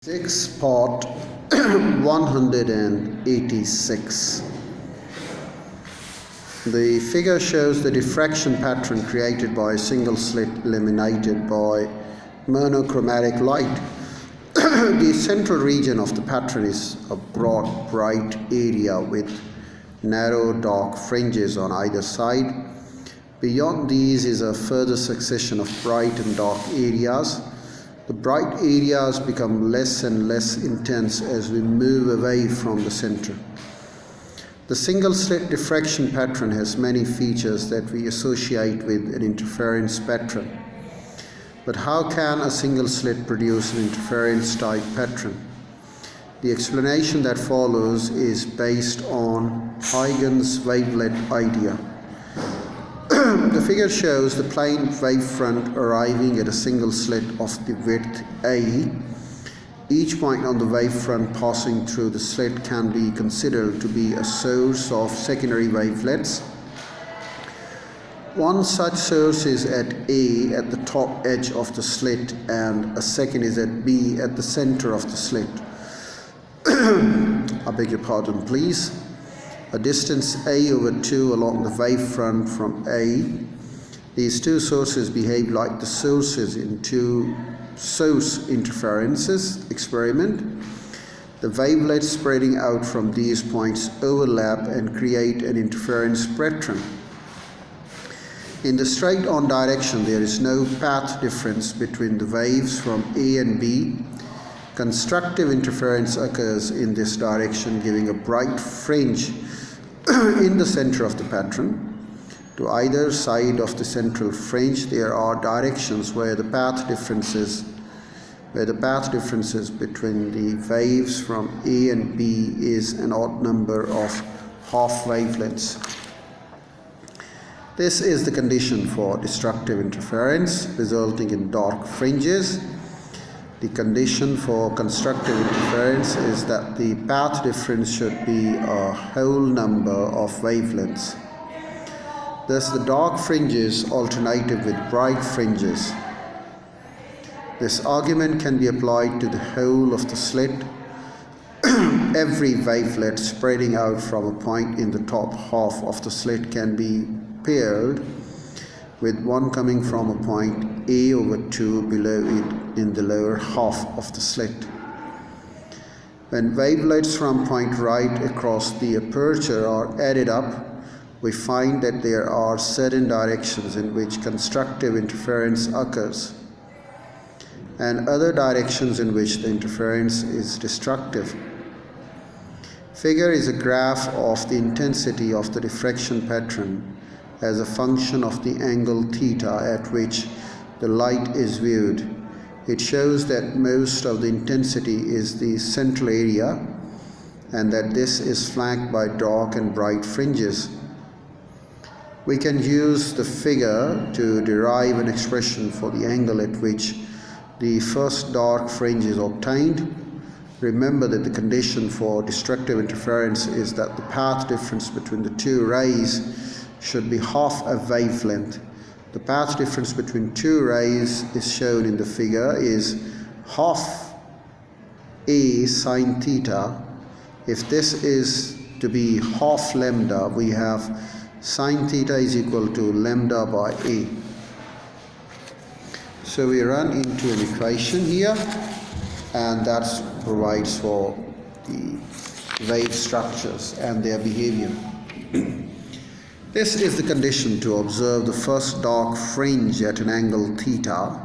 Part 186. The figure shows the diffraction pattern created by a single slit illuminated by monochromatic light. The central region of the pattern is a broad, bright area with narrow, dark fringes on either side. Beyond these is a further succession of bright and dark areas. The bright areas become less and less intense as we move away from the center. The single slit diffraction pattern has many features that we associate with an interference pattern. But how can a single slit produce an interference type pattern? The explanation that follows is based on Huygens wavelet idea. The figure shows the plane wavefront arriving at a single slit of the width A. Each point on the wavefront passing through the slit can be considered to be a source of secondary wavelets. One such source is at A at the top edge of the slit, and a second is at B at the center of the slit. I beg your pardon, please. A distance A over 2 along the wavefront from A. These two sources behave like the sources in two source interferences experiment. The wavelets spreading out from these points overlap and create an interference pattern. In the straight-on direction, there is no path difference between the waves from A and B. Constructive interference occurs in this direction, giving a bright fringe in the center of the pattern. To either side of the central fringe, there are directions where the path differences between the waves from A and B is an odd number of half wavelets. This is the condition for destructive interference, resulting in dark fringes. The condition for constructive interference is that the path difference should be a whole number of wavelengths. Thus, the dark fringes alternated with bright fringes. This argument can be applied to the whole of the slit. Every wavelet spreading out from a point in the top half of the slit can be paired with one coming from a point A over 2 below it in the lower half of the slit. When wavelets from point right across the aperture are added up, we find that there are certain directions in which constructive interference occurs, and other directions in which the interference is destructive. Figure is a graph of the intensity of the diffraction pattern as a function of the angle theta at which the light is viewed. It shows that most of the intensity is the central area, and that this is flanked by dark and bright fringes. We can use the figure to derive an expression for the angle at which the first dark fringe is obtained. Remember that the condition for destructive interference is that the path difference between the two rays should be half a wavelength. The path difference between two rays is shown in the figure is half A sine theta. If this is to be half lambda, we have sine theta is equal to lambda by A. So we run into an equation here, and that provides for the wave structures and their behavior. This is the condition to observe the first dark fringe at an angle theta.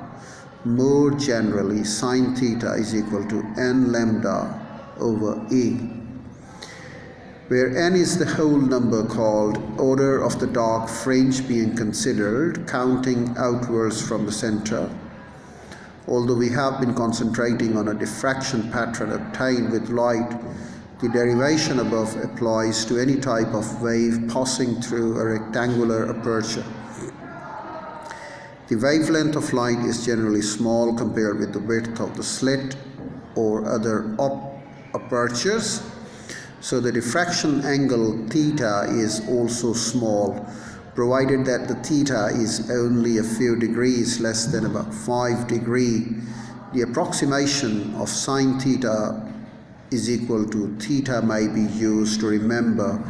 More generally, sine theta is equal to n lambda over A, where n is the whole number called order of the dark fringe being considered, counting outwards from the center. Although we have been concentrating on a diffraction pattern obtained with light, the derivation above applies to any type of wave passing through a rectangular aperture. The wavelength of light is generally small compared with the width of the slit or other apertures, so the diffraction angle theta is also small, provided that the theta is only a few degrees less than about 5 degrees the approximation of sine theta is equal to theta may be used to remember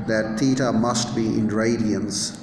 that theta must be in radians